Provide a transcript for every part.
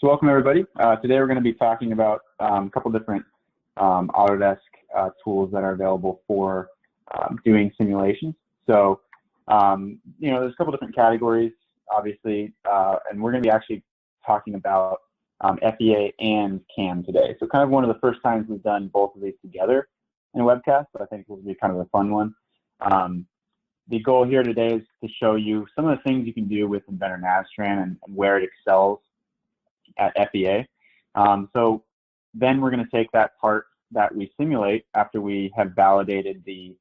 So welcome everybody. Today we're going to be talking about a couple different Autodesk tools that are available for doing simulations. So there's a couple different categories, obviously, and we're going to be actually talking about FEA and CAM today. So kind of one of the first times we've done both of these together in a webcast, but I think this will be kind of a fun one. The goal here today is to show you some of the things you can do with Inventor Nastran and where it excels at FEA. So then we're going to take that part that we simulate after we have validated the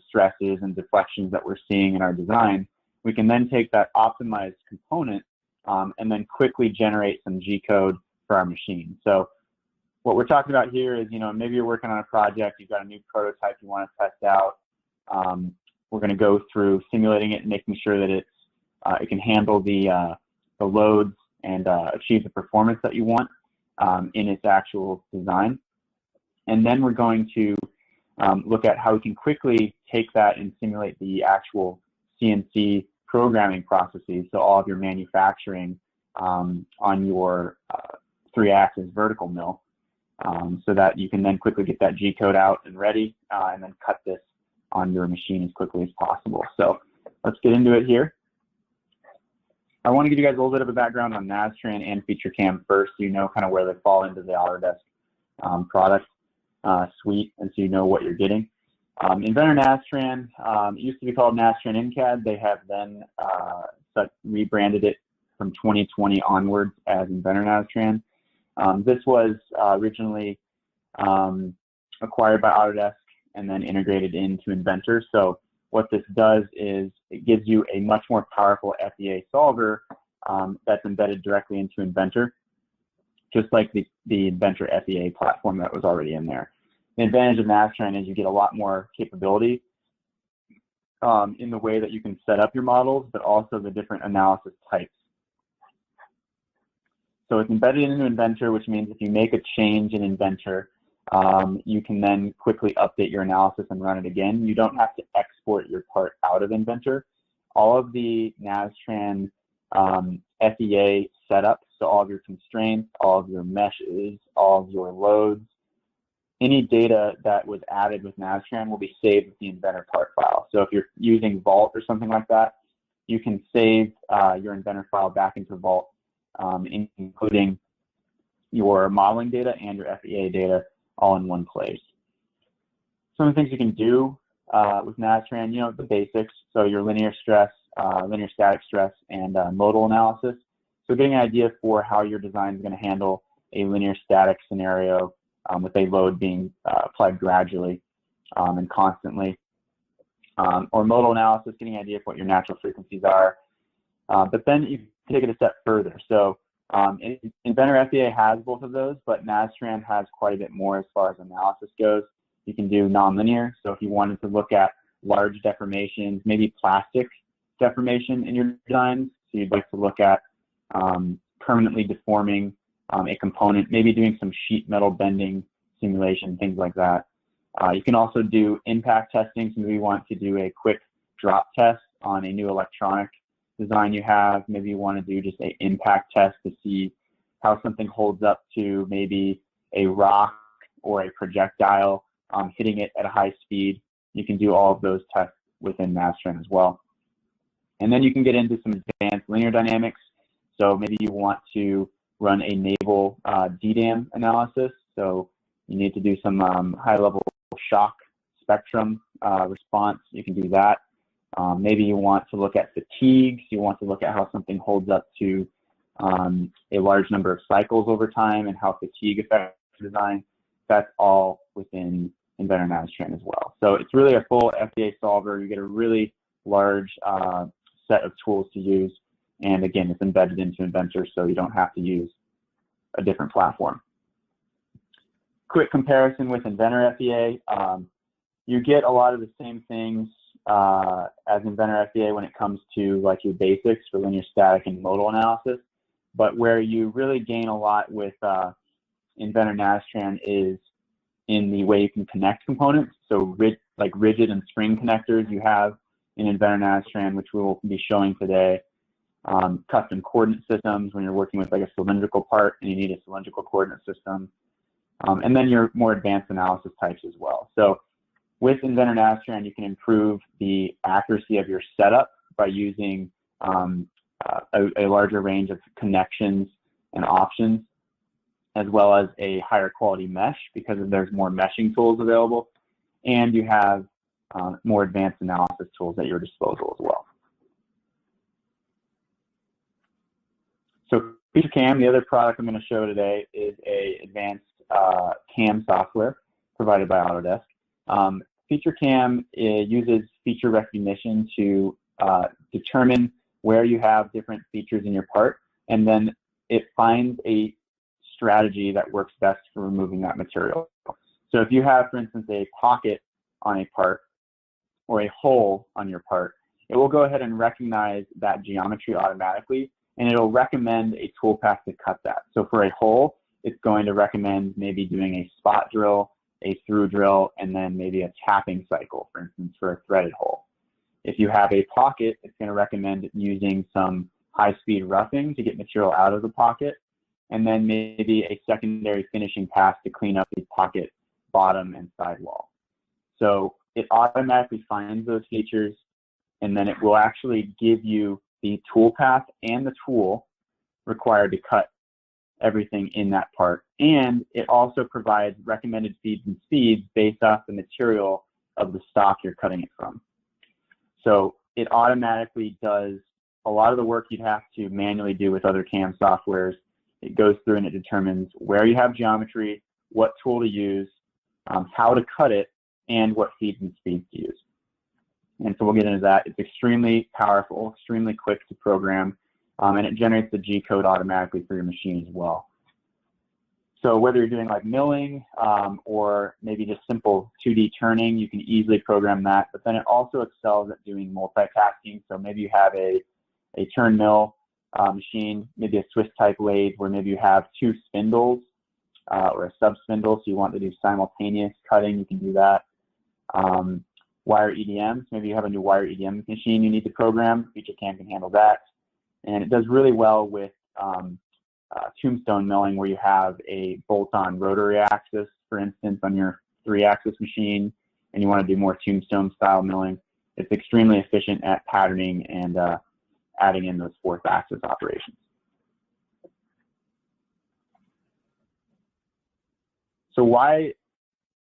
stresses and deflections that we're seeing in our design. We can then take that optimized component and then quickly generate some G-code for our machine. So what we're talking about here is, maybe you're working on a project, you've got a new prototype you want to test out. We're going to go through simulating it and making sure that it can handle the loads and achieve the performance that you want in its actual design. And then we're going to look at how we can quickly take that and simulate the actual CNC programming processes, so all of your manufacturing on your 3-axis vertical mill, so that you can then quickly get that G-code out and ready, and then cut this on your machine as quickly as possible. So let's get into it here. I want to give you guys a little bit of a background on Nastran and FeatureCAM first, so you know kind of where they fall into the Autodesk product suite, and so you know what you're getting. Inventor Nastran, it used to be called Nastran InCAD. They have then rebranded it from 2020 onwards as Inventor Nastran. This was originally acquired by Autodesk and then integrated into Inventor. So what this does is it gives you a much more powerful FEA solver that's embedded directly into Inventor, just like the Inventor FEA platform that was already in there. The advantage of Nastran is you get a lot more capability in the way that you can set up your models, but also the different analysis types. So it's embedded into Inventor, which means if you make a change in Inventor, you can then quickly update your analysis and run it again. You don't have to export your part out of Inventor. All of the Nastran FEA setups, so all of your constraints, all of your meshes, all of your loads, any data that was added with Nastran will be saved with the Inventor part file. So if you're using Vault or something like that, you can save your Inventor file back into Vault, including your modeling data and your FEA data all in one place. Some of the things you can do with Nastran, the basics, so your linear stress, linear static stress, and modal analysis. So getting an idea for how your design is going to handle a linear static scenario with a load being applied gradually and constantly. Or modal analysis, getting an idea of what your natural frequencies are. But then you take it a step further. So Inventor FEA has both of those, but Nastran has quite a bit more as far as analysis goes. You can do nonlinear. So if you wanted to look at large deformations, maybe plastic deformation in your designs, so you'd like to look at permanently deforming a component, maybe doing some sheet metal bending simulation, things like that. You can also do impact testing. So maybe you want to do a quick drop test on a new electronic design you have. Maybe you want to do just an impact test to see how something holds up to maybe a rock or a projectile hitting it at a high speed. You can do all of those tests within Nastran as well. And then you can get into some advanced linear dynamics. So maybe you want to run a naval DDAM analysis. So you need to do some high-level shock spectrum response. You can do that. Maybe you want to look at fatigues. You want to look at how something holds up to a large number of cycles over time and how fatigue affects the design. That's all within Inventor Nastran as well. So it's really a full FEA solver. You get a really large set of tools to use. And again, it's embedded into Inventor, so you don't have to use a different platform. Quick comparison with Inventor FEA. You get a lot of the same things as Inventor FEA when it comes to like your basics for linear static and modal analysis, but where you really gain a lot with Inventor Nastran is in the way you can connect components. So like rigid and spring connectors you have in Inventor Nastran, which we will be showing today. custom coordinate systems when you're working with like a cylindrical part and you need a cylindrical coordinate system, and then your more advanced analysis types as well. So with Inventor Nastran, you can improve the accuracy of your setup by using a larger range of connections and options, as well as a higher quality mesh because there's more meshing tools available, and you have more advanced analysis tools at your disposal as well. So FeatureCAM, the other product I'm going to show today, is a advanced CAM software provided by Autodesk. FeatureCAM uses feature recognition to determine where you have different features in your part, and then it finds a strategy that works best for removing that material. So if you have, for instance, a pocket on a part or a hole on your part, it will go ahead and recognize that geometry automatically, and it'll recommend a toolpath to cut that. So for a hole, it's going to recommend maybe doing a spot drill, a through drill, and then maybe a tapping cycle, for instance, for a threaded hole. If you have a pocket, it's going to recommend using some high-speed roughing to get material out of the pocket, and then maybe a secondary finishing pass to clean up the pocket bottom and sidewall. So it automatically finds those features, and then it will actually give you the toolpath and the tool required to cut everything in that part. And it also provides recommended feeds and speeds based off the material of the stock you're cutting it from. So it automatically does a lot of the work you'd have to manually do with other CAM softwares. It goes through and it determines where you have geometry, what tool to use, how to cut it, and what feeds and speeds to use. And so we'll get into that. It's extremely powerful, extremely quick to program, and it generates the G code automatically for your machine as well. So whether you're doing like milling or maybe just simple 2D turning, you can easily program that. But then it also excels at doing multitasking. So maybe you have a turn mill machine, maybe a Swiss type lathe where maybe you have two spindles or a sub spindle, so you want to do simultaneous cutting, you can do that. Wire EDMs, maybe you have a new wire EDM machine you need to program, FeatureCAM can handle that. And it does really well with tombstone milling where you have a bolt-on rotary axis, for instance, on your 3-axis machine, and you want to do more tombstone style milling. It's extremely efficient at patterning and adding in those 4th axis operations. So why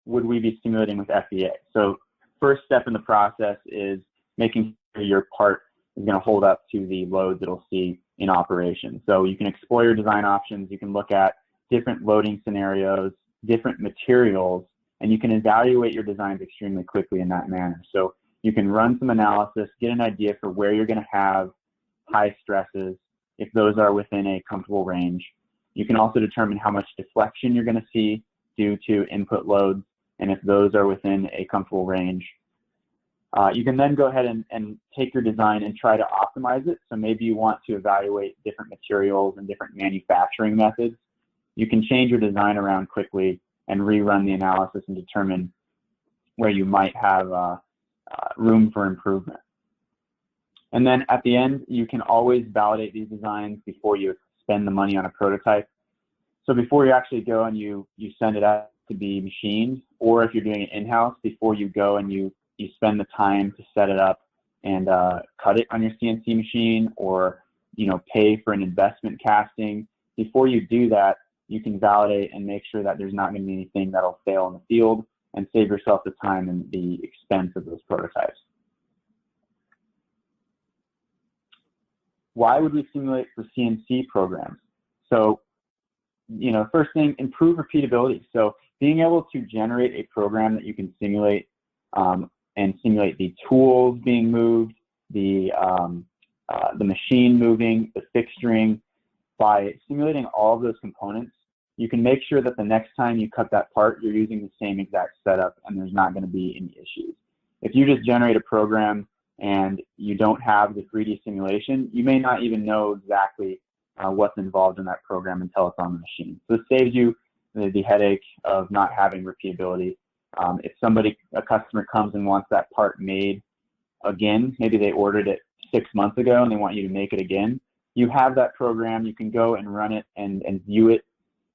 would we be simulating with FEA? So first step in the process is making sure your part is going to hold up to the loads it'll see in operation. So you can explore your design options, you can look at different loading scenarios, different materials, and you can evaluate your designs extremely quickly in that manner. So you can run some analysis, get an idea for where you're going to have high stresses, if those are within a comfortable range. You can also determine how much deflection you're going to see due to input loads, and if those are within a comfortable range. You can then go ahead and take your design and try to optimize it. So maybe you want to evaluate different materials and different manufacturing methods. You can change your design around quickly and rerun the analysis and determine where you might have room for improvement. And then at the end, you can always validate these designs before you spend the money on a prototype. So before you actually go and you send it out to be machined, or if you're doing it in-house, before you go and you spend the time to set it up and cut it on your CNC machine, or pay for an investment casting, before you do that, you can validate and make sure that there's not going to be anything that'll fail in the field and save yourself the time and the expense of those prototypes. Why would we simulate for CNC programs? So, first thing, improve repeatability. So being able to generate a program that you can simulate and simulate the tools being moved, the machine moving, the fixturing, by simulating all of those components, you can make sure that the next time you cut that part, you're using the same exact setup and there's not going to be any issues. If you just generate a program and you don't have the 3D simulation, you may not even know exactly what's involved in that program until it's on the machine. So it saves you the headache of not having repeatability. If a customer comes and wants that part made again, maybe they ordered it 6 months ago and they want you to make it again, you have that program. You can go and run it and view it,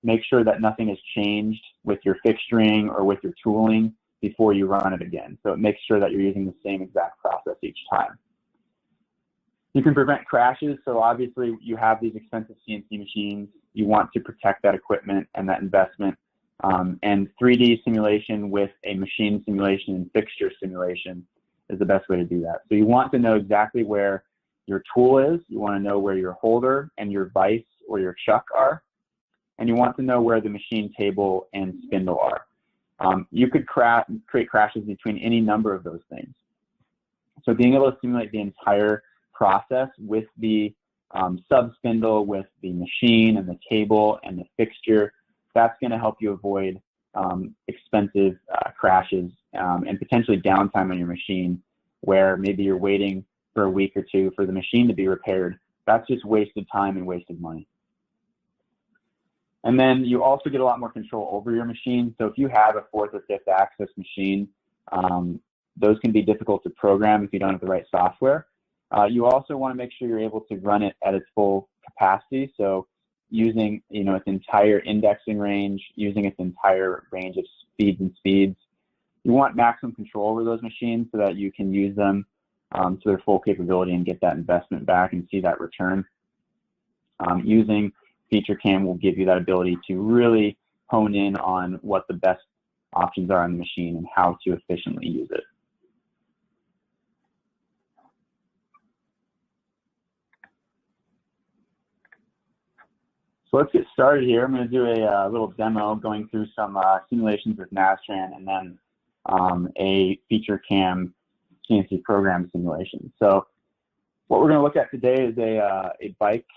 make sure that nothing has changed with your fixturing or with your tooling before you run it again. So it makes sure that you're using the same exact process each time. You can prevent crashes. So obviously you have these expensive CNC machines. You want to protect that equipment and that investment. And 3D simulation with a machine simulation and fixture simulation is the best way to do that. So you want to know exactly where your tool is. You want to know where your holder and your vise or your chuck are. And you want to know where the machine table and spindle are. You could create crashes between any number of those things. So being able to simulate the entire process with the sub-spindle, with the machine and the table and the fixture, that's going to help you avoid expensive crashes and potentially downtime on your machine where maybe you're waiting for a week or two for the machine to be repaired. That's just wasted time and wasted money. And then you also get a lot more control over your machine. So if you have a 4th or 5th axis machine, those can be difficult to program if you don't have the right software. You also want to make sure you're able to run it at its full capacity. So using its entire indexing range, using its entire range of speeds. You want maximum control over those machines so that you can use them to their full capability and get that investment back and see that return. Using FeatureCAM will give you that ability to really hone in on what the best options are on the machine and how to efficiently use it. So let's get started here. I'm going to do a little demo going through some simulations with Nastran and then a FeatureCAM CNC program simulation. So what we're going to look at today is a bike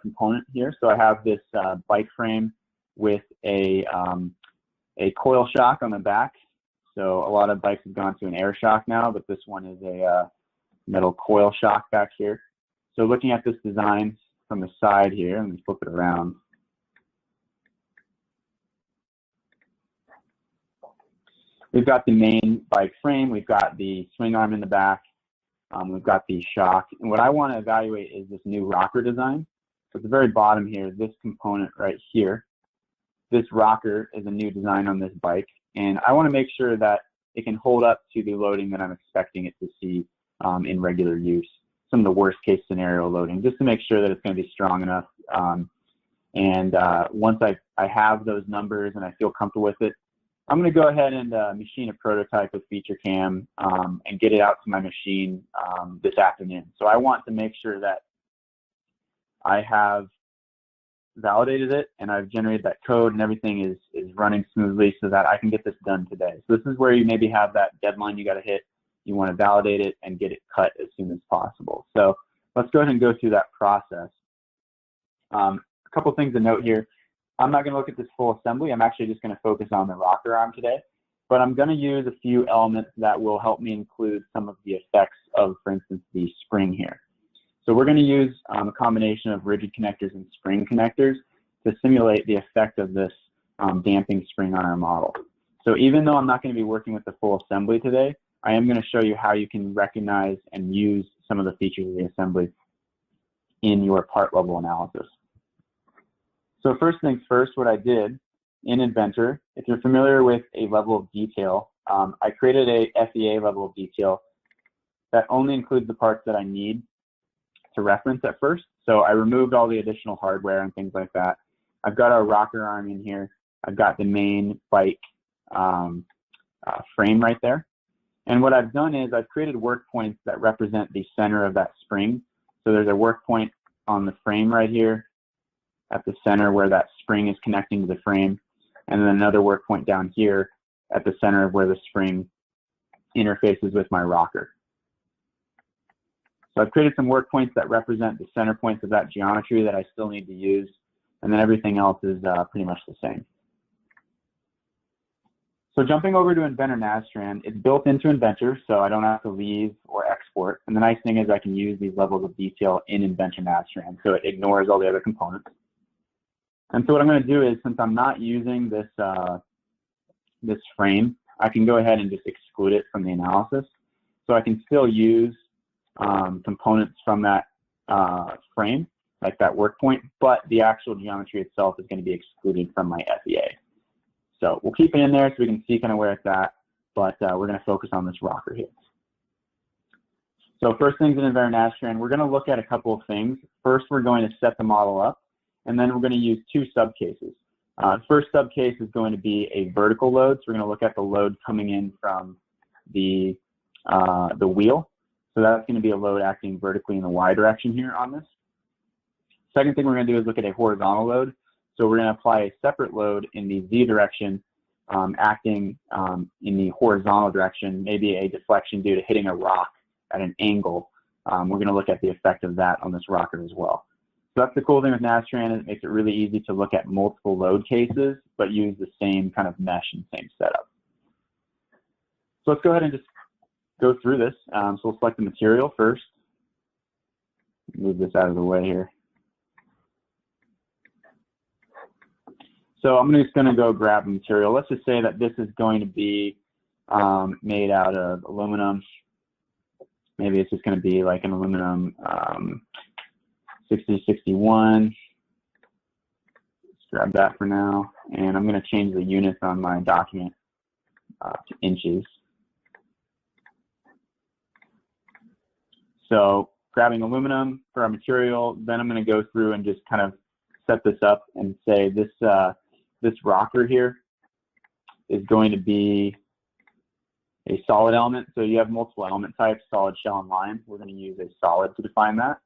component here. So I have this bike frame with a coil shock on the back. So a lot of bikes have gone to an air shock now, but this one is a metal coil shock back here. So looking at this design from the side here, let me flip it around. We've got the main bike frame, we've got the swing arm in the back, we've got the shock. And what I want to evaluate is this new rocker design. So at the very bottom here, this component right here, this rocker is a new design on this bike. And I want to make sure that it can hold up to the loading that I'm expecting it to see in regular use. Some of the worst case scenario loading, just to make sure that it's going to be strong enough. Once I have those numbers and I feel comfortable with it, I'm going to go ahead and machine a prototype with FeatureCAM and get it out to my machine this afternoon. So I want to make sure that I have validated it and I've generated that code and everything is running smoothly so that I can get this done today. So this is where you maybe have that deadline you got to hit. You want to validate it and get it cut as soon as possible. So let's go ahead and go through that process. A couple things to note here. I'm not going to look at this full assembly. I'm actually just going to focus on the rocker arm today. But I'm going to use a few elements that will help me include some of the effects of, for instance, the spring here. So we're going to use a combination of rigid connectors and spring connectors to simulate the effect of this damping spring on our model. So even though I'm not going to be working with the full assembly today, I am going to show you how you can recognize and use some of the features of the assembly in your part level analysis. So first things first, what I did in Inventor, if you're familiar with a level of detail, I created a FEA level of detail that only includes the parts that I need to reference at first. So I removed all the additional hardware and things like that. I've got our rocker arm in here. I've got the main bike frame right there. And what I've done is I've created work points that represent the center of that spring. So there's a work point on the frame right here at the center where that spring is connecting to the frame. And then another work point down here at the center of where the spring interfaces with my rocker. So I've created some work points that represent the center points of that geometry that I still need to use. And then everything else is pretty much the same. So jumping over to Inventor Nastran, it's built into Inventor, so I don't have to leave or export. And the nice thing is I can use these levels of detail in Inventor Nastran, so it ignores all the other components. And so what I'm going to do is, since I'm not using this, this frame, I can go ahead and just exclude it from the analysis. So I can still use components from that frame, like that work point, but the actual geometry itself is going to be excluded from my FEA. So we'll keep it in there so we can see kind of where it's at, but we're going to focus on this rocker here. So first things in Inventor Nastran, we're going to look at a couple of things. First, we're going to set the model up, and then we're going to use two subcases. First subcase is going to be a vertical load, so we're going to look at the load coming in from the wheel. So that's going to be a load acting vertically in the Y direction here on this. Second thing we're going to do is look at a horizontal load. So we're going to apply a separate load in the Z direction, acting in the horizontal direction, maybe a deflection due to hitting a rock at an angle. We're going to look at the effect of that on this rocker as well. So that's the cool thing with Nastran, is it makes it really easy to look at multiple load cases, but use the same kind of mesh and same setup. So let's go ahead and just go through this. So we'll select the material first. Move this out of the way here. So I'm just going to go grab a material. Let's just say that this is going to be made out of aluminum. Maybe it's just going to be like an aluminum 6061. Let's grab that for now. And I'm going to change the units on my document to inches. So grabbing aluminum for our material, then I'm going to go through and just kind of set this up and say this rocker here is going to be a solid element. So you have multiple element types, solid, shell, and line. We're going to use a solid to define that.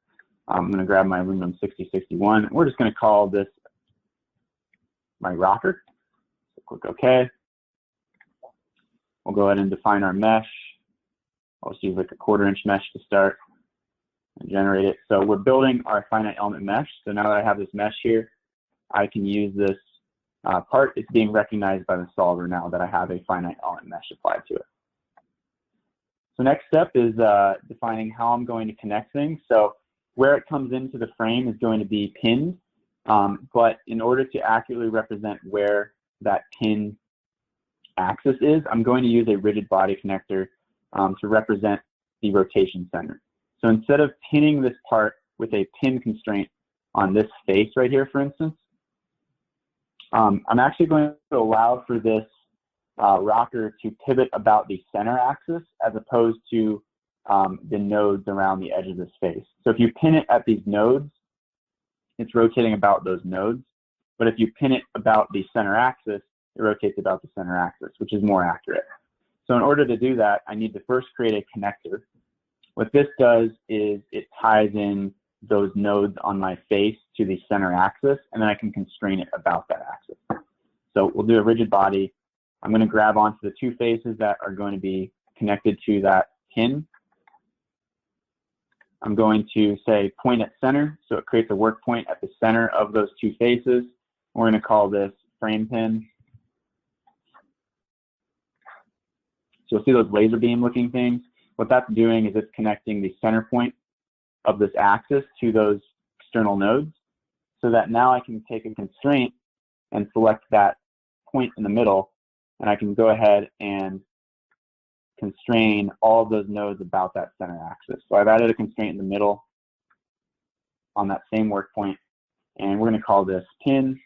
I'm going to grab my aluminum 6061. We're just going to call this my rocker. So click OK. We'll go ahead and define our mesh. I'll just use like a 1/4 inch mesh to start and generate it. So we're building our finite element mesh. So now that I have this mesh here, I can use this part. It's being recognized by the solver now that I have a finite element mesh applied to it. So next step is defining how I'm going to connect things. So where it comes into the frame is going to be pinned, but in order to accurately represent where that pin axis is, I'm going to use a rigid body connector to represent the rotation center. So instead of pinning this part with a pin constraint on this face right here, for instance, I'm actually going to allow for this rocker to pivot about the center axis as opposed to the nodes around the edge of this face. So if you pin it at these nodes, it's rotating about those nodes. But if you pin it about the center axis, it rotates about the center axis, which is more accurate. So in order to do that, I need to first create a connector. What this does is it ties in those nodes on my face to the center axis, and then I can constrain it about that axis. So we'll do a rigid body. I'm going to grab onto the two faces that are going to be connected to that pin. I'm going to say point at center, so it creates a work point at the center of those two faces. We're going to call this frame pin. So you'll see those laser beam looking things. What that's doing is it's connecting the center point of this axis to those external nodes, so that now I can take a constraint and select that point in the middle, and I can go ahead and constrain all of those nodes about that center axis. So I've added a constraint in the middle on that same work point, and we're going to call this pin.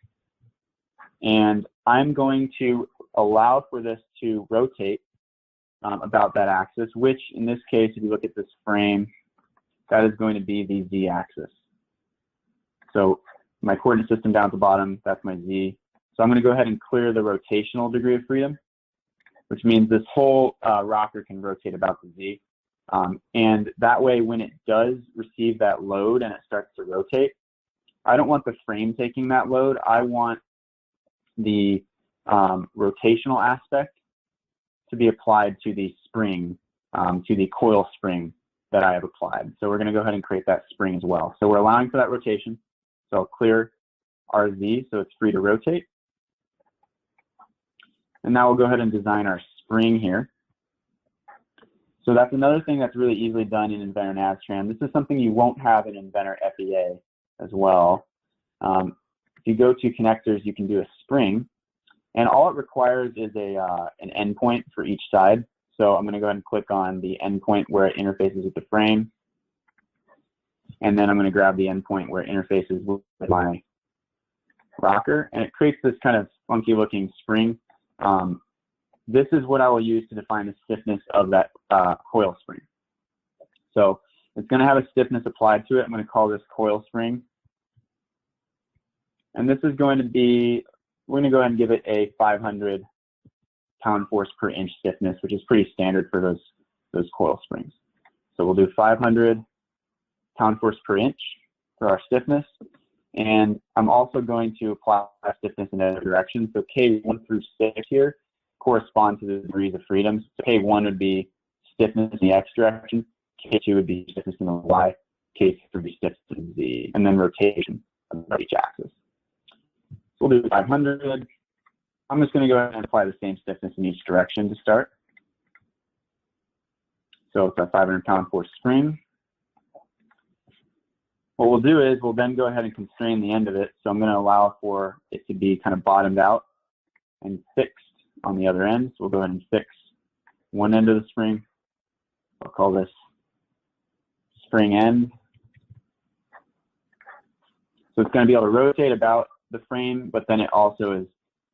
And I'm going to allow for this to rotate about that axis, which in this case, if you look at this frame, that is going to be the Z-axis. So my coordinate system down at the bottom, that's my Z. So I'm going to go ahead and clear the rotational degree of freedom, which means this whole rocker can rotate about the Z. And that way, when it does receive that load and it starts to rotate, I don't want the frame taking that load. I want the rotational aspect to be applied to the spring, to the coil spring that I have applied. So we're going to go ahead and create that spring as well. So we're allowing for that rotation. So I'll clear RZ so it's free to rotate. And now we'll go ahead and design our spring here. So that's another thing that's really easily done in Inventor Nastran. This is something you won't have in Inventor FEA as well. If you go to connectors, you can do a spring. And all it requires is an endpoint for each side. So I'm going to go ahead and click on the endpoint where it interfaces with the frame. and then I'm going to grab the endpoint where it interfaces with my rocker, and it creates this kind of funky looking spring. This is what I will use to define the stiffness of that coil spring. So it's going to have a stiffness applied to it. I'm going to call this coil spring. And this is going to be, we're going to go ahead and give it a 500 pound-force per inch stiffness, which is pretty standard for those coil springs. So we'll do 500 pound-force per inch for our stiffness. And I'm also going to apply stiffness in other directions. So K1 through 6 here correspond to the degrees of freedom. So K1 would be stiffness in the X direction, K2 would be stiffness in the Y, K3 would be stiffness in the Z, and then rotation of each axis. So we'll do 500. I'm just going to go ahead and apply the same stiffness in each direction to start. So it's a 500 pound-force spring. What we'll do is we'll then go ahead and constrain the end of it. So I'm going to allow for it to be kind of bottomed out and fixed on the other end. So we'll go ahead and fix one end of the spring. I'll call this spring end. So it's going to be able to rotate about the frame, but then it also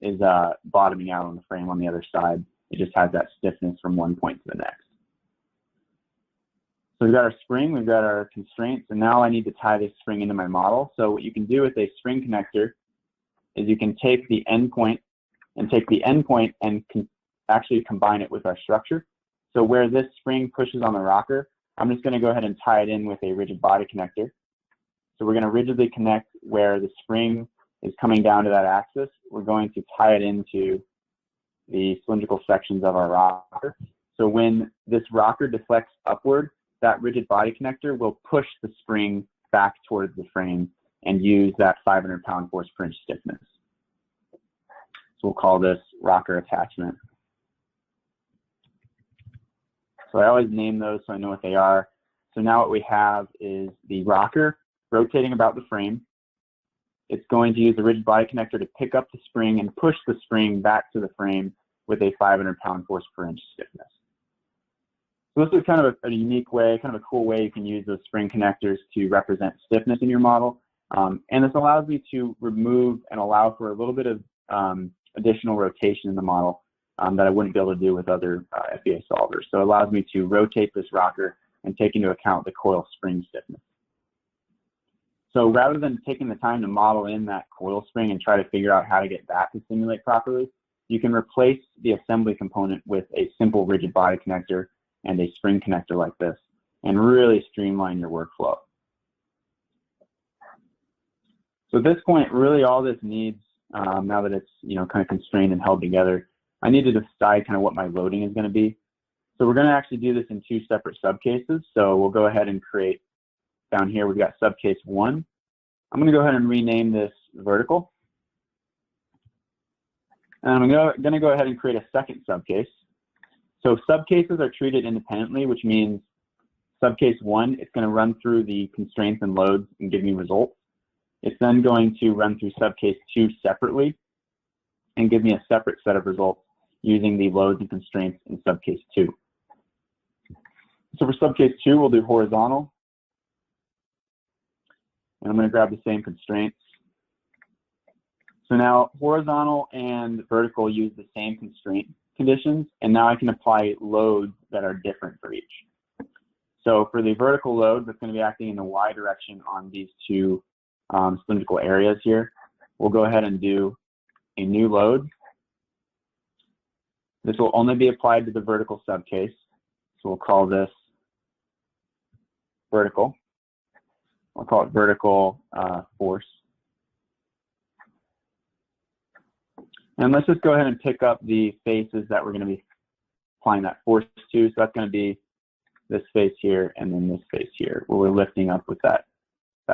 is bottoming out on the frame on the other side. It just has that stiffness from one point to the next. So we've got our spring, we've got our constraints, and now I need to tie this spring into my model. So what you can do with a spring connector is you can take the endpoint and actually combine it with our structure. So where this spring pushes on the rocker, I'm just going to go ahead and tie it in with a rigid body connector. So we're going to rigidly connect where the spring is coming down to that axis. We're going to tie it into the cylindrical sections of our rocker. So when this rocker deflects upward, that rigid body connector will push the spring back towards the frame and use that 500 pound-force per inch stiffness. So we'll call this rocker attachment. So I always name those so I know what they are. So now what we have is the rocker rotating about the frame. It's going to use the rigid body connector to pick up the spring and push the spring back to the frame with a 500 pound-force per inch stiffness. So this is kind of a unique way, kind of a cool way you can use those spring connectors to represent stiffness in your model. And this allows me to remove and allow for a little bit of additional rotation in the model that I wouldn't be able to do with other FEA solvers. So it allows me to rotate this rocker and take into account the coil spring stiffness. So rather than taking the time to model in that coil spring and try to figure out how to get that to simulate properly, you can replace the assembly component with a simple rigid body connector and a spring connector like this, and really streamline your workflow. So at this point, really all this needs, now that it's kind of constrained and held together, I need to decide kind of what my loading is going to be. So we're going to actually do this in two separate subcases. So we'll go ahead and create, down here we've got subcase 1. I'm going to go ahead and rename this vertical. And I'm going to go ahead and create a second subcase. So subcases are treated independently, which means subcase 1, it's going to run through the constraints and loads and give me results. It's then going to run through subcase 2 separately and give me a separate set of results using the loads and constraints in subcase 2. So for subcase 2, we'll do horizontal. And I'm going to grab the same constraints. So now horizontal and vertical use the same constraint conditions, and now I can apply loads that are different for each. So for the vertical load that's going to be acting in the Y direction on these two cylindrical areas here, we'll go ahead and do a new load. This will only be applied to the vertical subcase. So we'll call this vertical. I'll call it vertical force. And let's just go ahead and pick up the faces that we're going to be applying that force to. So that's going to be this face here and then this face here, where we're lifting up with that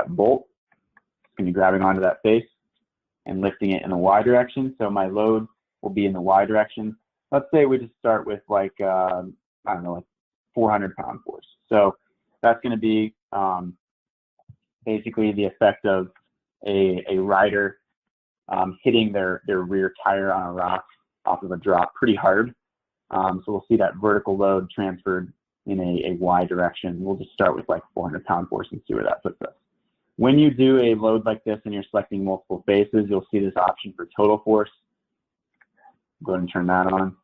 bolt. It's going to be grabbing onto that face and lifting it in the Y direction. So my load will be in the Y direction. Let's say we just start with like, I don't know, like 400 pound force. So that's going to be basically the effect of a rider hitting their rear tire on a rock off of a drop pretty hard. So we'll see that vertical load transferred in a Y direction. We'll just start with like 400 pound force and see where that puts us. When you do a load like this and you're selecting multiple faces, you'll see this option for total force. Go ahead and turn that on.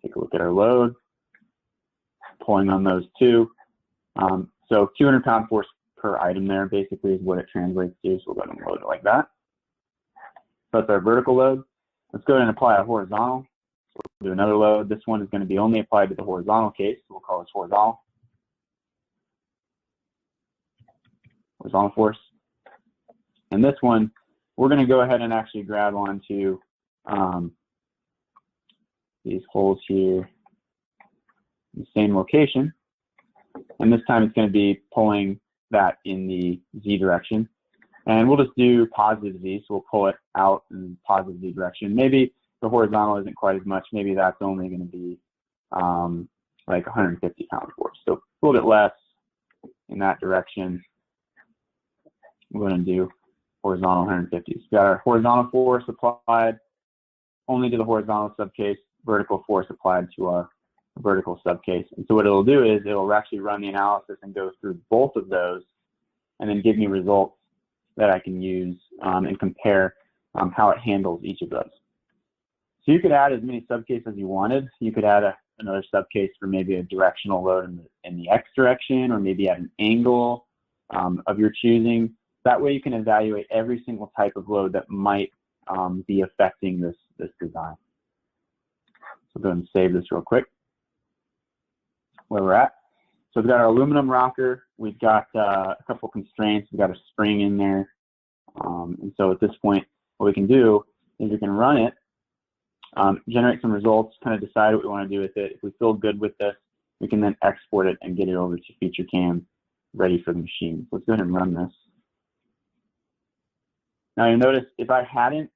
Take a look at our load. Pulling on those two. So 200 pound force per item there basically is what it translates to. So we'll go ahead and load it like that. So that's our vertical load. Let's go ahead and apply a horizontal. So we'll do another load. This one is going to be only applied to the horizontal case. So we'll call this horizontal. Horizontal force. And this one, we're going to go ahead and actually grab onto these holes here in the same location. And this time it's going to be pulling that in the Z direction. And we'll just do positive Z, so we'll pull it out in positive Z direction. Maybe the horizontal isn't quite as much. Maybe that's only going to be like 150 pound force. So a little bit less in that direction. We're going to do horizontal 150. So we've got our horizontal force applied only to the horizontal subcase, vertical force applied to our vertical subcase. And so what it'll do is it'll actually run the analysis and go through both of those and then give me results that I can use and compare how it handles each of those. So you could add as many subcases as you wanted. You could add another subcase for maybe a directional load in the X direction, or maybe at an angle of your choosing. That way you can evaluate every single type of load that might be affecting this design. So go ahead and save this real quick. Where we're at. So we've got our aluminum rocker. We've got a couple constraints. We've got a spring in there. And so at this point, what we can do is we can run it, generate some results, kind of decide what we want to do with it. If we feel good with this, we can then export it and get it over to FeatureCAM ready for the machine. So let's go ahead and run this. Now you'll notice if I hadn't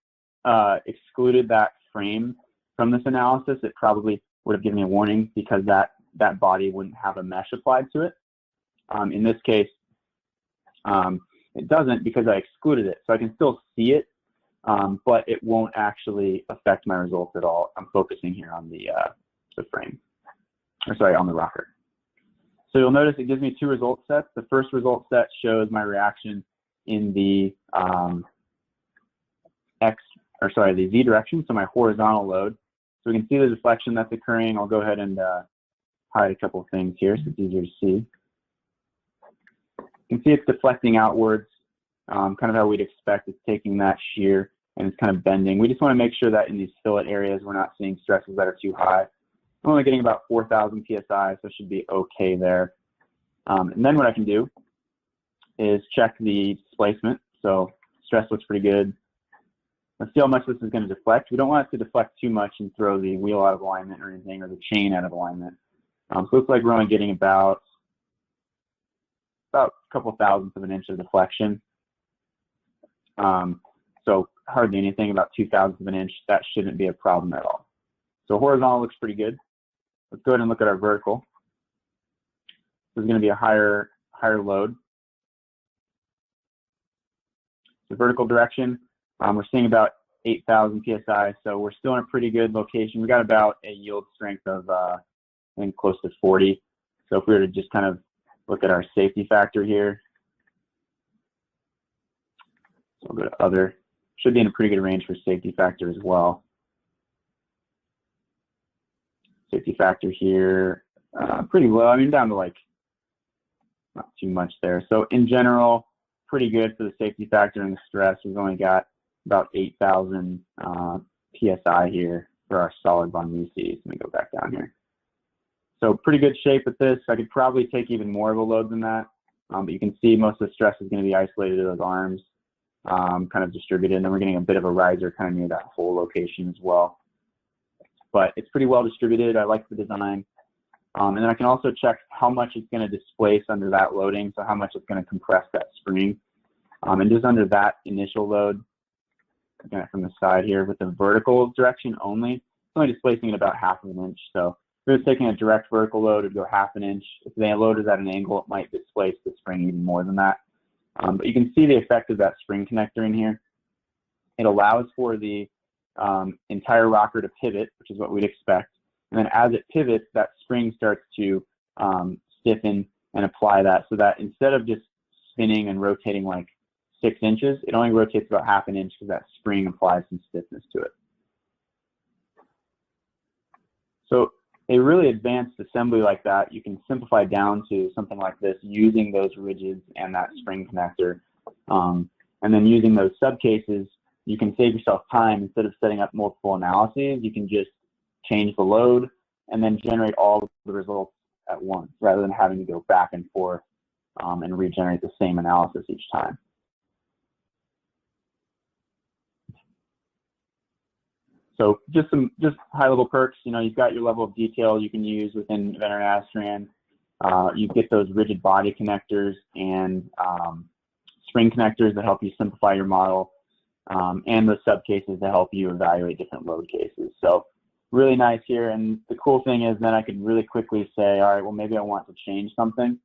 excluded that frame from this analysis, it probably would have given me a warning because that body wouldn't have a mesh applied to it. In this case, it doesn't because I excluded it. So I can still see it, but it won't actually affect my results at all. I'm focusing here on the frame, or sorry, on the rocker. So you'll notice it gives me two result sets. The first result set shows my reaction in the the Z direction, so my horizontal load. So we can see the deflection that's occurring. I'll go ahead and hide a couple of things here so it's easier to see. You can see it's deflecting outwards, kind of how we'd expect. It's taking that shear and it's kind of bending. We just want to make sure that in these fillet areas we're not seeing stresses that are too high. I'm only getting about 4,000 psi, so it should be okay there. And then what I can do is check the displacement. So stress looks pretty good. Let's see how much this is going to deflect. We don't want it to deflect too much and throw the wheel out of alignment or anything, or the chain out of alignment. So it looks like we're only getting about a couple thousandths of an inch of deflection. So hardly anything, about 2/1000 of an inch. That shouldn't be a problem at all. So horizontal looks pretty good. Let's go ahead and look at our vertical. This is going to be a higher load. The vertical direction, we're seeing about 8,000 psi, so we're still in a pretty good location. We got about a yield strength of I think close to 40. So if we were to just kind of look at our safety factor here, so we'll go to other. Should be in a pretty good range for safety factor as well. Safety factor here, pretty low. I mean, down to like not too much there. So in general, pretty good for the safety factor and the stress. We've only got about 8,000 psi here for our solid von Mises. Let me go back down here. So pretty good shape with this. I could probably take even more of a load than that, but you can see most of the stress is going to be isolated to those arms, kind of distributed, and then we're getting a bit of a riser kind of near that whole location as well. But it's pretty well distributed. I like the design. And then I can also check how much it's going to displace under that loading, so how much it's going to compress that spring. And just under that initial load, looking at it from the side here, with the vertical direction only, it's only displacing it about 1/2 of an inch. So if it was taking a direct vertical load, it would go 1/2 an inch. If the load is at an angle, it might displace the spring even more than that. But you can see the effect of that spring connector in here. It allows for the entire rocker to pivot, which is what we'd expect. And then as it pivots, that spring starts to stiffen and apply that, so that instead of just spinning and rotating like 6 inches, it only rotates about ½ an inch because that spring applies some stiffness to it. So a really advanced assembly like that, you can simplify down to something like this using those rigids and that spring connector. And then using those subcases, you can save yourself time. Instead of setting up multiple analyses, you can just change the load and then generate all of the results at once, rather than having to go back and forth and regenerate the same analysis each time. So just high-level perks. You know, you've got your level of detail you can use within Inventor Nastran. You get those rigid body connectors and spring connectors that help you simplify your model, and the subcases to help you evaluate different load cases. So really nice here. And the cool thing is then I could really quickly say, all right, well, maybe I want to change something.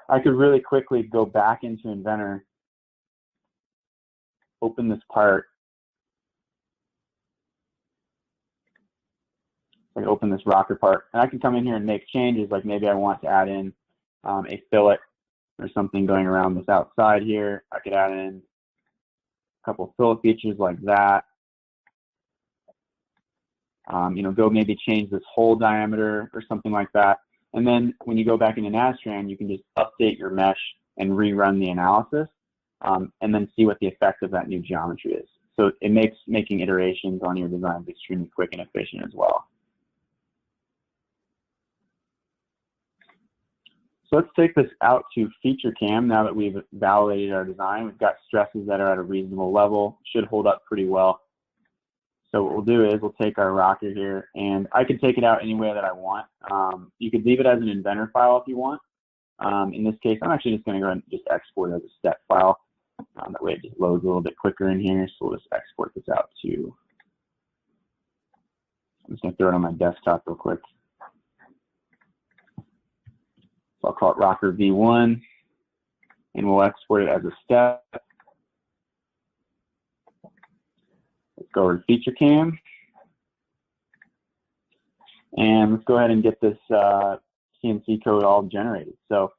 I could really quickly go back into Inventor, open this part. I can open this rocker part, and I can come in here and make changes. Like maybe I want to add in a fillet or something going around this outside here. I could add in a couple of fillet features like that. You know, go maybe change this hole diameter or something like that. And then when you go back into Nastran, you can just update your mesh and rerun the analysis, and then see what the effect of that new geometry is. So it makes making iterations on your designs extremely quick and efficient as well. So let's take this out to FeatureCAM now that we've validated our design. We've got stresses that are at a reasonable level, should hold up pretty well. So what we'll do is we'll take our rocker here, and I can take it out any way that I want. You could leave it as an Inventor file if you want. In this case, I'm actually just going to go ahead and just export it as a step file. That way it just loads a little bit quicker in here. So we'll just export this out to, I'm just going to throw it on my desktop real quick. So I'll call it Rocker V1, and we'll export it as a step. Let's go over to FeatureCAM, and let's go ahead and get this CNC code all generated. So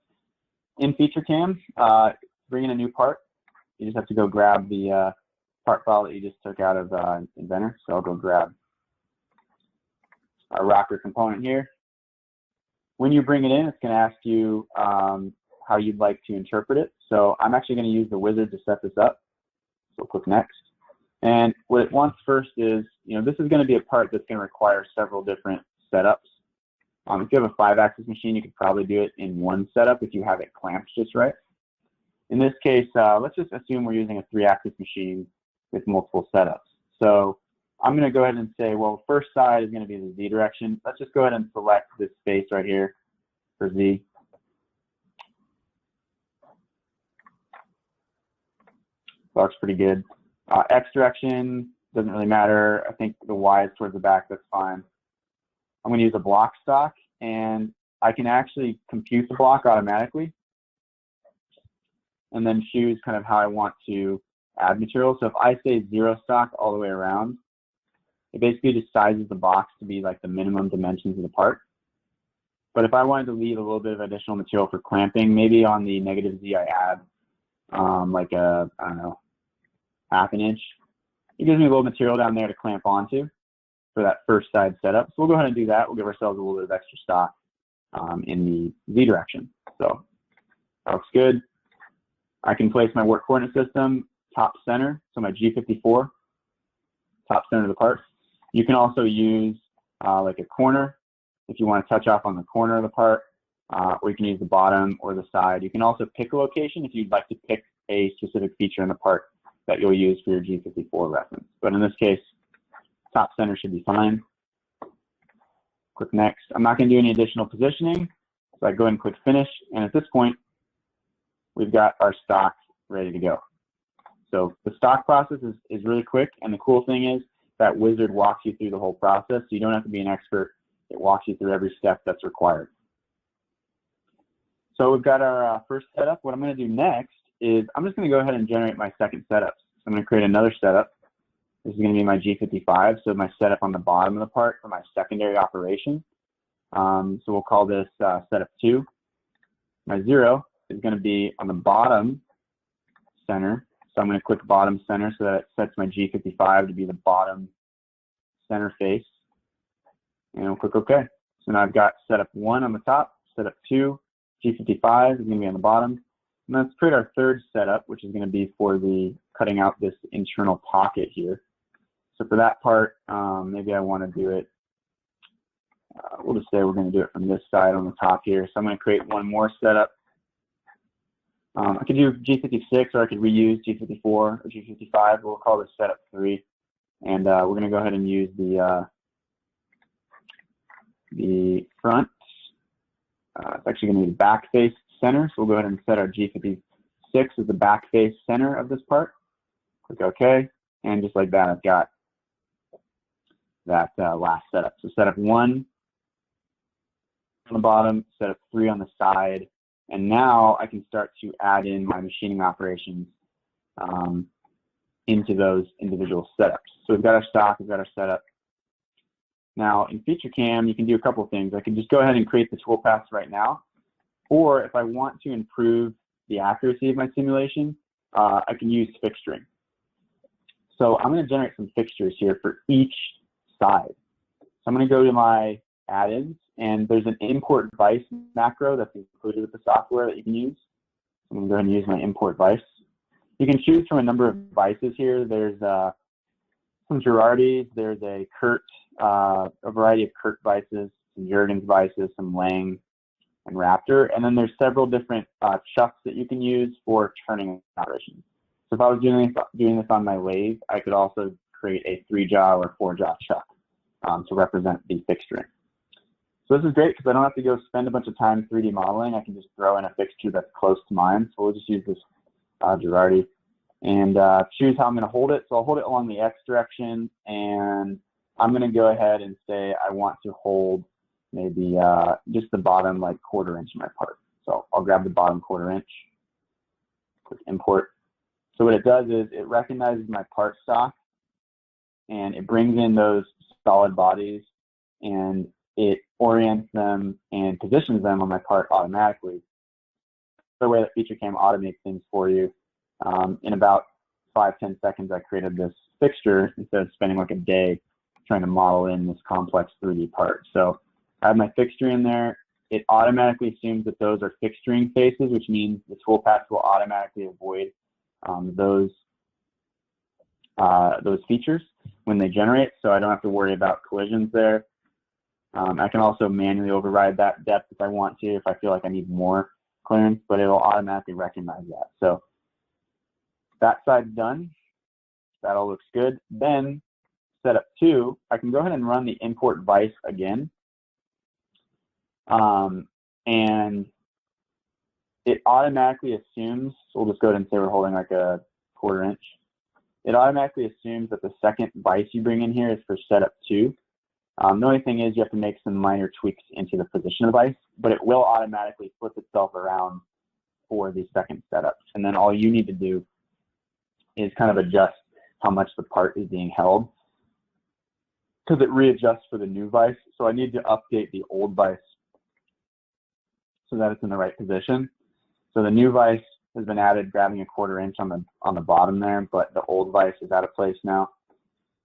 in FeatureCAM, bring in a new part. You just have to go grab the part file that you just took out of Inventor. So I'll go grab our rocker component here. When you bring it in, it's going to ask you how you'd like to interpret it. So I'm actually going to use the wizard to set this up. So click Next. And what it wants first is, you know, this is going to be a part that's going to require several different setups. If you have a 5-axis machine, you could probably do it in one setup if you have it clamped just right. In this case, let's just assume we're using a 3-axis machine with multiple setups. So I'm going to go ahead and say, well, first side is going to be the Z direction. Let's just go ahead and select this space right here for Z. Looks pretty good. X direction doesn't really matter. I think the Y is towards the back. That's fine. I'm going to use a block stock, and I can actually compute the block automatically and then choose kind of how I want to add material. So if I say 0 stock all the way around, it basically just sizes the box to be like the minimum dimensions of the part. But if I wanted to leave a little bit of additional material for clamping, maybe on the -Z I add like a, I don't know, ½ an inch. It gives me a little material down there to clamp onto for that first side setup. So we'll go ahead and do that. We'll give ourselves a little bit of extra stock in the Z direction. So that looks good. I can place my work coordinate system top center, so my G54, top center of the part. You can also use like a corner if you want to touch off on the corner of the part, or you can use the bottom or the side. You can also pick a location if you'd like to pick a specific feature in the part that you'll use for your G54 reference. But in this case, top center should be fine. Click Next. I'm not going to do any additional positioning, so I go ahead and click Finish. And at this point, we've got our stock ready to go. So the stock process is really quick, and the cool thing is that wizard walks you through the whole process, so you don't have to be an expert. It walks you through every step that's required. So we've got our first setup. What I'm going to do next is I'm just going to go ahead and generate my second setup. So I'm going to create another setup. This is going to be my G55, so my setup on the bottom of the part for my secondary operation. So we'll call this setup 2. My 0 is going to be on the bottom center. So I'm going to click bottom center so that it sets my G55 to be the bottom center face. And we'll click OK. So now I've got setup 1 on the top, setup 2, G55 is going to be on the bottom. And let's create our third setup, which is going to be for the cutting out this internal pocket here. So for that part, maybe I want to do it, we'll just say we're going to do it from this side on the top here. So I'm going to create one more setup. I could do G56, or I could reuse G54 or G55. We'll call this setup 3. And we're going to go ahead and use the front. It's actually going to be the back face center. So we'll go ahead and set our G56 as the back face center of this part. Click OK. And just like that, I've got that last setup. So setup 1 on the bottom, setup 3 on the side. And now I can start to add in my machining operations into those individual setups. So we've got our stock, we've got our setup. Now in FeatureCAM, you can do a couple of things. I can just go ahead and create the toolpaths right now. Or if I want to improve the accuracy of my simulation, I can use fixturing. So I'm going to generate some fixtures here for each side. So I'm going to go to my add-ins, and there's an import Vise macro that's included with the software that you can use. I'm going to go ahead and use my import Vise. You can choose from a number of Vises here. There's some Girardis, there's a Kurt, a variety of Kurt Vises, some Jurgens Vises, some Lang and Raptor, and then there's several different chucks that you can use for turning operations. So if I was doing this on my lathe, I could also create a 3-jaw or 4-jaw chuck to represent the fixturing. So this is great because I don't have to go spend a bunch of time 3D modeling. I can just throw in a fixture that's close to mine. So we'll just use this Girardi and choose how I'm going to hold it. So I'll hold it along the X direction, and I'm going to go ahead and say I want to hold maybe just the bottom like 1/4 inch of my part. So I'll grab the bottom 1/4 inch, click import. So what it does is it recognizes my part stock, and it brings in those solid bodies, and it orients them and positions them on my part automatically. The way that FeatureCAM automates things for you, in about 5-10 seconds, I created this fixture instead of spending like a day trying to model in this complex 3D part. So I have my fixture in there. It automatically assumes that those are fixturing faces, which means the toolpath will automatically avoid those features when they generate, so I don't have to worry about collisions there. I can also manually override that depth if I want to, if I feel like I need more clearance, but it will automatically recognize that. So that side's done. That all looks good. Then setup 2, I can go ahead and run the import Vise again. And it automatically assumes, so we'll just go ahead and say we're holding like a 1/4 inch. It automatically assumes that the second Vise you bring in here is for setup 2. The only thing is you have to make some minor tweaks into the position of the Vise, but it will automatically flip itself around for the second setup. And then all you need to do is kind of adjust how much the part is being held, because it readjusts for the new Vise. So I need to update the old Vise so that it's in the right position. So the new Vise has been added, grabbing a 1/4 inch on the bottom there, but the old Vise is out of place now.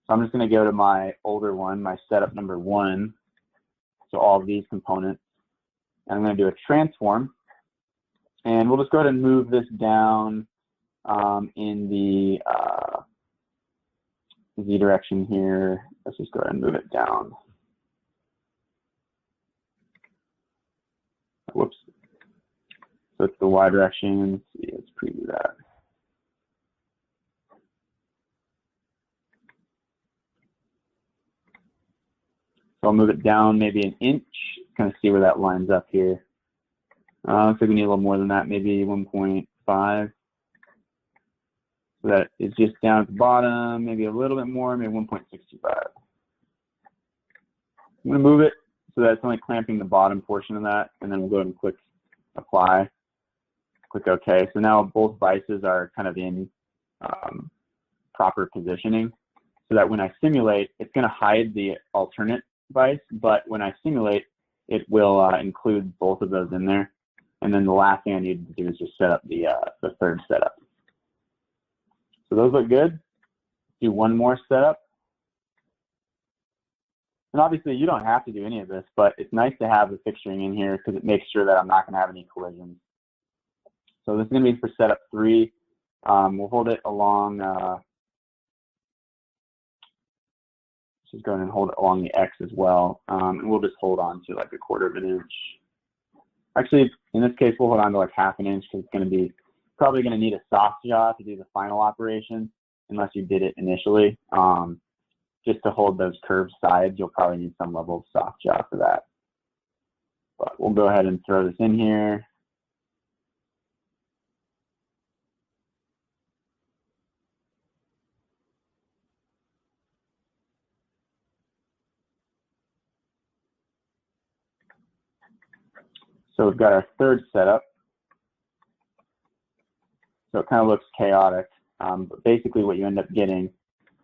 So I'm just going to go to my older one, my setup number 1, so all of these components, and I'm going to do a transform, and we'll just go ahead and move this down in the Z direction here. Let's just go ahead and move it down. Whoops. So it's the Y direction. Let's see, let's preview that. So I'll move it down maybe an inch, kind of see where that lines up here. Looks like we need a little more than that, maybe 1.5. So that is just down at the bottom, maybe a little bit more, maybe 1.65. I'm going to move it so that it's only clamping the bottom portion of that, and then we'll go ahead and click apply, click OK. So now both Vises are kind of in proper positioning. so that when I simulate, it's going to hide the alternate vise, but when I simulate, it will include both of those in there. And then the last thing I need to do is just set up the third setup. So those look good. Do one more setup. And obviously, you don't have to do any of this, but it's nice to have the fixturing in here because it makes sure that I'm not going to have any collisions. So this is going to be for setup 3. We'll hold it along, just go ahead and hold it along the X as well. And we'll just hold on to like 1/4 of an inch. Actually, in this case, we'll hold on to like 1/2 an inch because it's going to be probably going to need a soft jaw to do the final operation unless you did it initially. Just to hold those curved sides, you'll probably need some level of soft jaw for that. But we'll go ahead and throw this in here. So we've got our third setup. So it kind of looks chaotic, but basically what you end up getting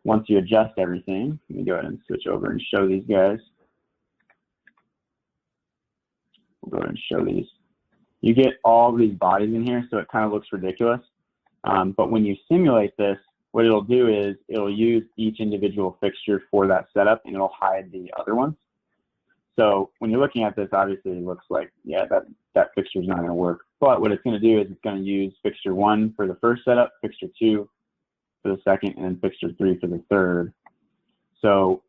once you adjust everything, let me go ahead and switch over and show these guys. We'll go ahead and show these. You get all these bodies in here, so it kind of looks ridiculous. But when you simulate this, what it'll do is it'll use each individual fixture for that setup, and it'll hide the other ones. So when you're looking at this, obviously it looks like, yeah, that fixture is not going to work. But what it's going to do is it's going to use fixture 1 for the first setup, fixture 2 for the second, and then fixture 3 for the third. So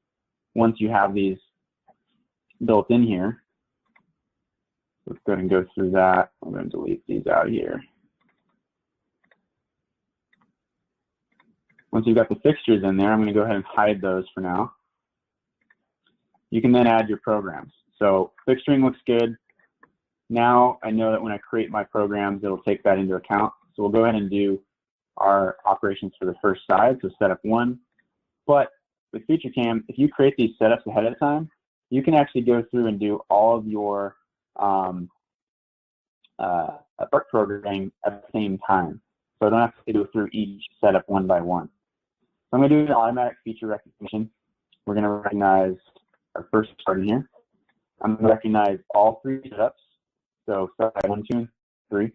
once you have these built in here, let's go ahead and go through that. I'm going to delete these out here. Once you've got the fixtures in there, I'm going to go ahead and hide those for now. You can then add your programs. So fixturing looks good. Now I know that when I create my programs, it'll take that into account. So we'll go ahead and do our operations for the first side, so setup 1. But with FeatureCAM, if you create these setups ahead of time, you can actually go through and do all of your part programming at the same time. So I don't have to go through each setup one by one. So I'm going to do an automatic feature recognition. We're going to recognize our first part in here. I'm going to recognize all 3 setups. So side 1, 2, and 3.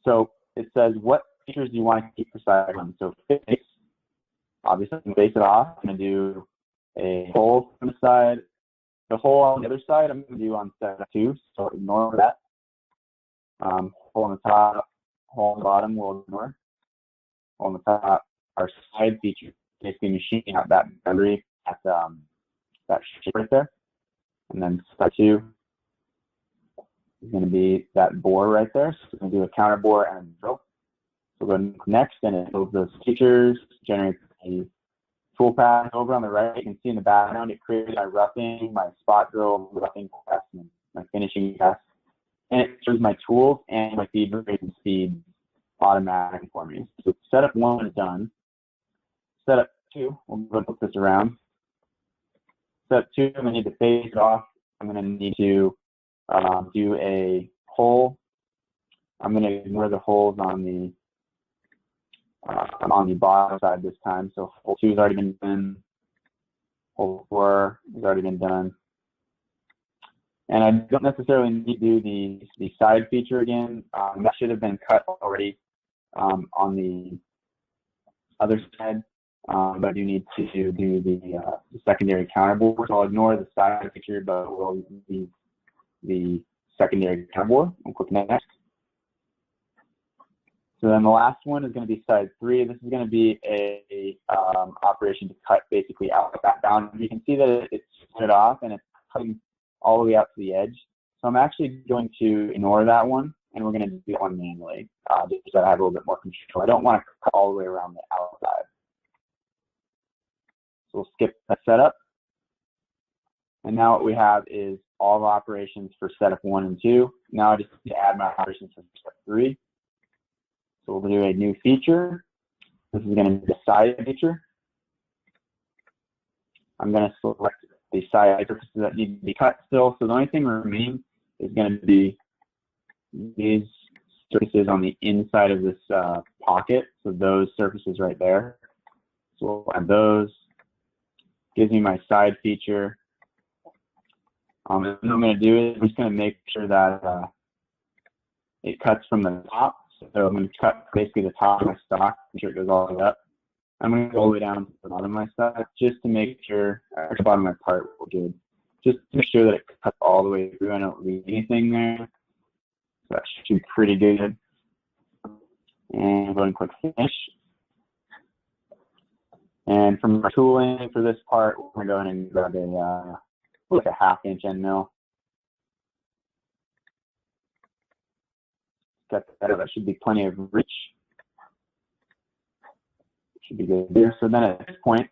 So it says, what features do you want to keep for side 1? So face, obviously I'm going to base it off. I'm going to do a hole from the side. The hole on the other side I'm going to do on setup 2, so ignore that. Hole on the top, hole on the bottom we'll ignore. Hole on the top, our side feature, basically machining out that boundary at that shape right there. And then side 2 is going to be that bore right there. So we're going to do a counter bore and a drill. So we'll go next, and it builds those features, generates a tool path. Over on the right, you can see in the background, it created my roughing, my spot drill, roughing test, and my finishing test. And it shows my tools and my feed rate and speed automatically for me. So setup 1 is done. Setup 2, we'll go flip this around. Setup 2, I'm going to need to phase it off. I'm going to need to do a hole. I'm going to ignore the holes on the bottom side this time. So hole 2 has already been done. Hole 4 has already been done. And I don't necessarily need to do the side feature again. That should have been cut already on the other side. But I do need to do the secondary counterbore. So I'll ignore the side feature, but we'll leave the secondary counterbore. We'll click next. So then the last one is going to be side 3. This is going to be a operation to cut basically out that boundary. You can see that it's split off and it's cutting all the way out to the edge. So I'm actually going to ignore that one, and we're going to do that one manually, just so I have a little bit more control. I don't want to cut all the way around the outside. So we'll skip that setup. And now what we have is all the operations for setup 1 and 2. Now I just need to add my operations for step 3. So we'll do a new feature. This is going to be the side feature. I'm going to select the side surfaces that need to be cut still. So the only thing remaining is going to be these surfaces on the inside of this pocket. So those surfaces right there. So we'll add those. Gives me my side feature. And what I'm going to do is I'm just going to make sure that it cuts from the top. So I'm going to cut basically the top of my stock, make sure it goes all the way up. I'm going to go all the way down to the bottom of my stock just to make sure, or the bottom of my part will good. Just to make sure that it cuts all the way through. I don't leave anything there. So that should be pretty good. And go ahead and click finish. And from our tooling for this part, we're going to go ahead and grab a like a 1/2 inch end mill. Got that. That should be plenty of reach. Should be good there. So then at this point,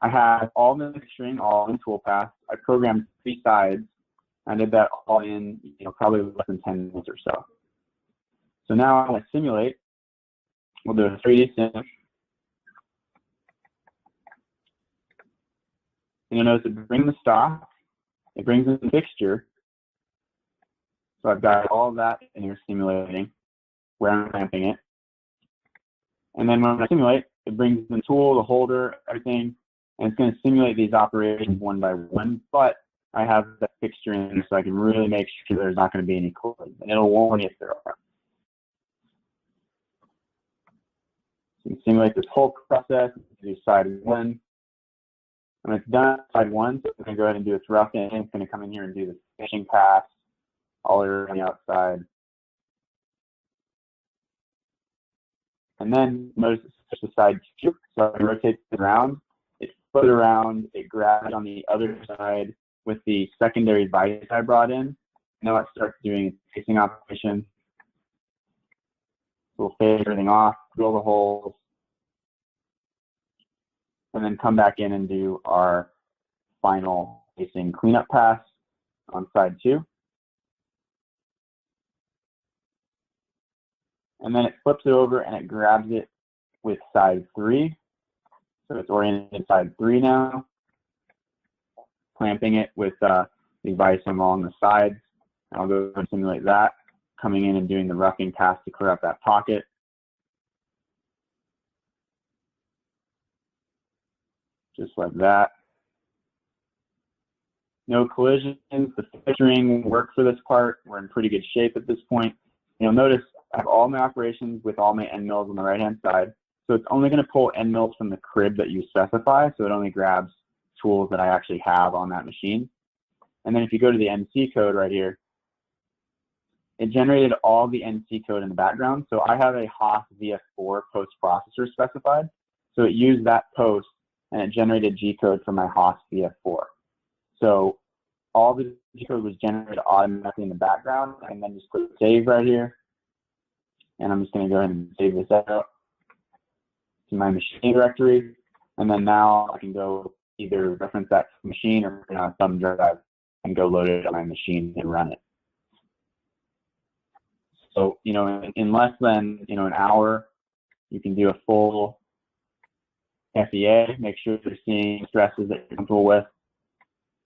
I have all the string all in toolpath. I programmed 3 sides. I did that all in, probably less than 10 minutes or so. So now I want to simulate. We'll do a 3D sim. And you'll notice it brings the stock, it brings in the fixture. So I've got all of that in here simulating where I'm clamping it. And then when I simulate, it brings in the tool, the holder, everything, and it's going to simulate these operations one by one. But I have that fixture in so I can really make sure there's not going to be any collisions. And it'll warn you if there are. So you can simulate this whole process, do side 1. When it's done side 1, so it's going to go ahead and do its roughing. It's going to come in here and do the finishing pass all the way around the outside. And then notice it's just a side 2. So I rotate it around, it flips around, it grabs on the other side with the secondary vise I brought in. Now it starts doing its facing operation. So we'll fade everything off, drill the holes, and then come back in and do our final facing cleanup pass on side 2. And then it flips it over and it grabs it with side 3. So it's oriented side 3 now, clamping it with the vise along the sides. And I'll go and simulate that, coming in and doing the roughing pass to clear up that pocket. Just like that. No collisions. The fixturing will work for this part. We're in pretty good shape at this point. You'll notice I have all my operations with all my end mills on the right-hand side. So it's only going to pull end mills from the crib that you specify. So it only grabs tools that I actually have on that machine. And then if you go to the NC code right here, it generated all the NC code in the background. So I have a Haas VF4 post processor specified. So it used that post and it generated G code for my Haas VF4. So all the G code was generated automatically in the background, and then just click save right here. And I'm just going to go ahead and save this out to my machine directory. And then now I can go either reference that machine or put it on a thumb drive and go load it on my machine and run it. So, in less than, an hour, you can do a full FEA, make sure you're seeing stresses that you're comfortable with,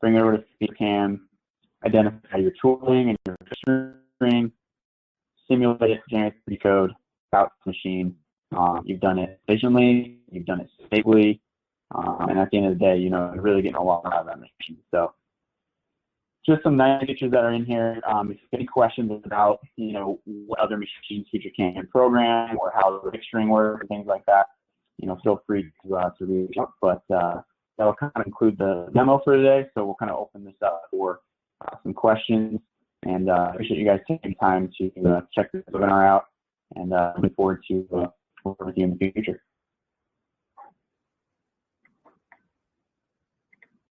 bring it over to FeatureCAM, identify your tooling and your string, simulate it, generate the code out the machine. You've done it efficiently, you've done it safely, and at the end of the day, you're really getting a lot out of that machine. So just some nice features that are in here. If you have any questions about, what other machines FeatureCAM can program or how the fixturing works and things like that, feel free to reach out. But that'll kind of conclude the demo for today. So we'll kind of open this up for some questions. And appreciate you guys taking time to check this webinar out. And looking forward to working with you in the future.